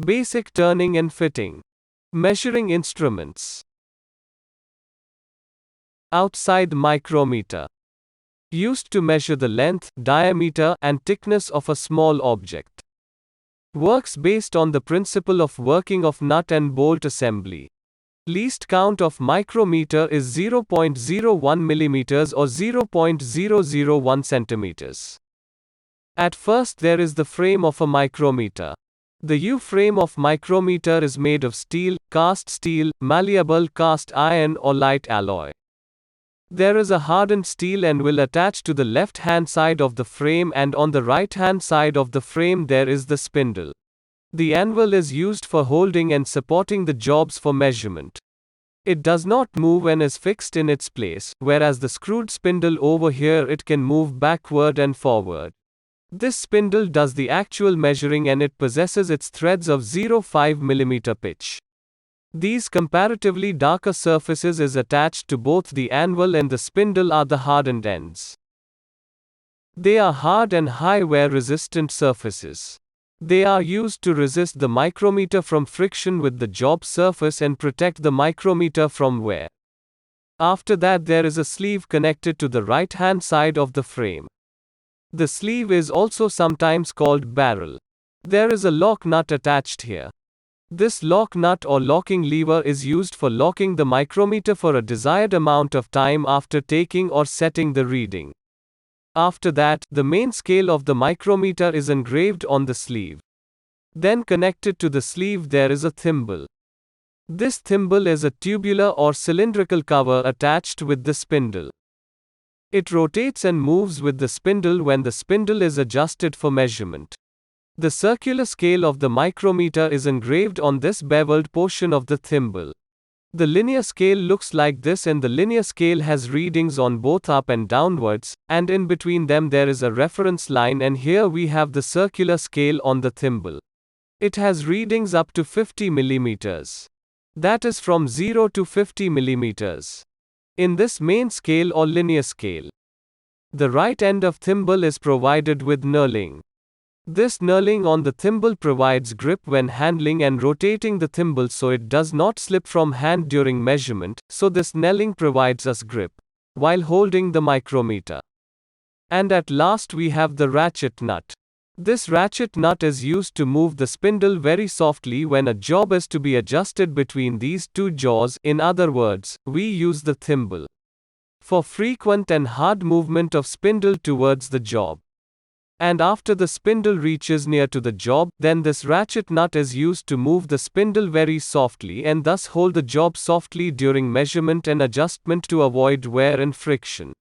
Basic turning and fitting. Measuring instruments. Outside micrometer. Used to measure the length, diameter, and thickness of a small object. Works based on the principle of working of nut and bolt assembly. Least count of micrometer is 0.01 mm or 0.001 cm. At first there is the frame of a micrometer. The U-frame of micrometer is made of steel, cast steel, malleable cast iron or light alloy. There is a hardened steel and will attach to the left-hand side of the frame, and on the right-hand side of the frame there is the spindle. The anvil is used for holding and supporting the jobs for measurement. It does not move and is fixed in its place, whereas the screwed spindle over here, it can move backward and forward. This spindle does the actual measuring and it possesses its threads of 0.5 mm pitch. These comparatively darker surfaces is attached to both the anvil and the spindle are the hardened ends. They are hard and high wear resistant surfaces. They are used to resist the micrometer from friction with the job surface and protect the micrometer from wear. After that there is a sleeve connected to the right hand side of the frame. The sleeve is also sometimes called barrel. There is a lock nut attached here. This lock nut or locking lever is used for locking the micrometer for a desired amount of time after taking or setting the reading. After that, the main scale of the micrometer is engraved on the sleeve. Then connected to the sleeve there is a thimble. This thimble is a tubular or cylindrical cover attached with the spindle. It rotates and moves with the spindle when the spindle is adjusted for measurement. The circular scale of the micrometer is engraved on this beveled portion of the thimble. The linear scale looks like this, and the linear scale has readings on both up and downwards, and in between them there is a reference line, and here we have the circular scale on the thimble. It has readings up to 50 mm. That is from 0 to 50 mm. In this main scale or linear scale, the right end of thimble is provided with knurling. This knurling on the thimble provides grip when handling and rotating the thimble so it does not slip from hand during measurement, so this knurling provides us grip while holding the micrometer. And at last we have the ratchet nut. This ratchet nut is used to move the spindle very softly when a job is to be adjusted between these two jaws. In other words, we use the thimble for frequent and hard movement of spindle towards the job. And after the spindle reaches near to the job, then this ratchet nut is used to move the spindle very softly and thus hold the job softly during measurement and adjustment to avoid wear and friction.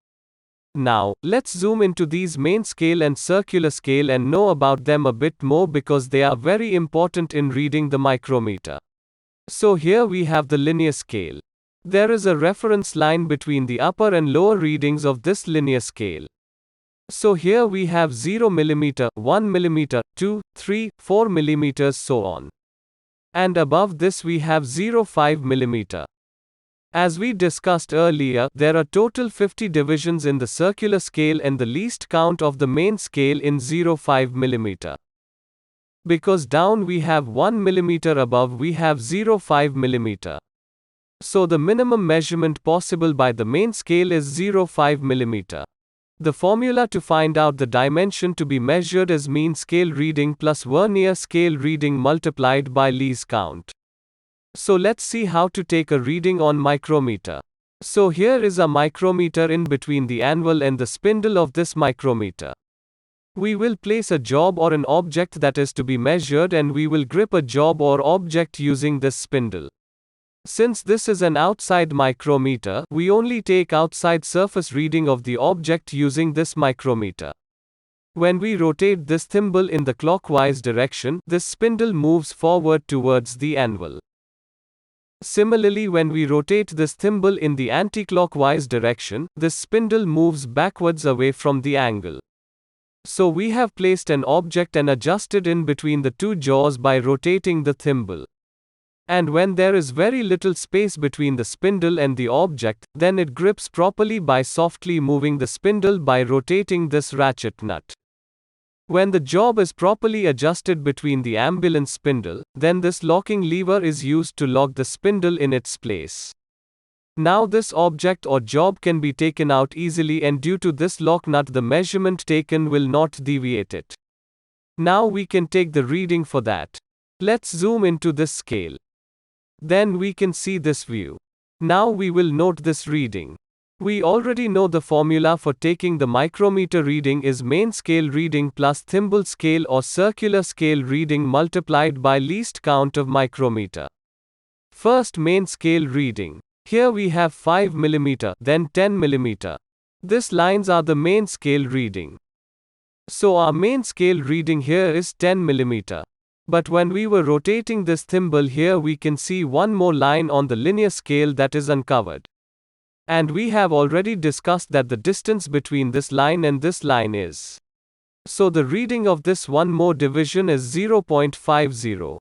Now, let's zoom into these main scale and circular scale and know about them a bit more because they are very important in reading the micrometer. So here we have the linear scale. There is a reference line between the upper and lower readings of this linear scale. So here we have 0 mm, 1 mm, 2, 3, 4 mm, so on. And above this we have 0.5 mm. As we discussed earlier, there are total 50 divisions in the circular scale and the least count of the main scale in 0.5 mm. Because down we have 1 mm, above we have 0.5 mm. So the minimum measurement possible by the main scale is 0.5 mm. The formula to find out the dimension to be measured is mean scale reading plus vernier scale reading multiplied by least count. So let's see how to take a reading on micrometer. So here is a micrometer in between the anvil and the spindle of this micrometer. We will place a job or an object that is to be measured, and we will grip a job or object using this spindle. Since this is an outside micrometer, we only take outside surface reading of the object using this micrometer. When we rotate this thimble in the clockwise direction, this spindle moves forward towards the anvil. Similarly, when we rotate this thimble in the anti-clockwise direction, this spindle moves backwards away from the angle. So we have placed an object and adjusted in between the two jaws by rotating the thimble. And when there is very little space between the spindle and the object, then it grips properly by softly moving the spindle by rotating this ratchet nut. When the job is properly adjusted between the anvil and spindle, then this locking lever is used to lock the spindle in its place. Now this object or job can be taken out easily, and due to this lock nut the measurement taken will not deviate it. Now we can take the reading for that. Let's zoom into this scale. Then we can see this view. Now we will note this reading. We already know the formula for taking the micrometer reading is main scale reading plus thimble scale or circular scale reading multiplied by least count of micrometer. First, main scale reading. Here we have 5 mm, then 10 mm. These lines are the main scale reading. So our main scale reading here is 10 mm. But when we were rotating this thimble here, we can see one more line on the linear scale that is uncovered. And we have already discussed that the distance between this line and this line is. So the reading of this one more division is 0.50.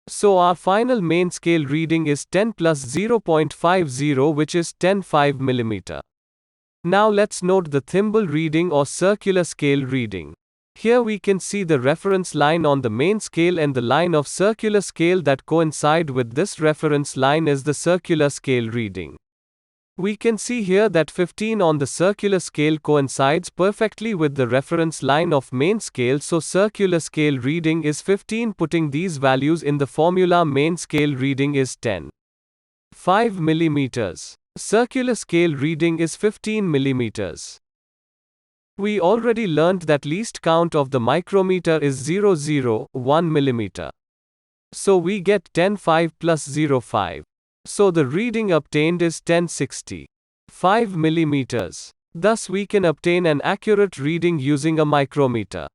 So our final main scale reading is 10 plus 0.50, which is 10.5 mm. Now let's note the thimble reading or circular scale reading. Here we can see the reference line on the main scale and the line of circular scale that coincide with this reference line is the circular scale reading. We can see here that 15 on the circular scale coincides perfectly with the reference line of main scale, so circular scale reading is 15. Putting these values in the formula, main scale reading is 10.5 mm. Circular scale reading is 15 mm. We already learned that least count of the micrometer is 0.01 mm. So we get 10.5 plus 0.5. So the reading obtained is 10.65 mm. Thus we can obtain an accurate reading using a micrometer.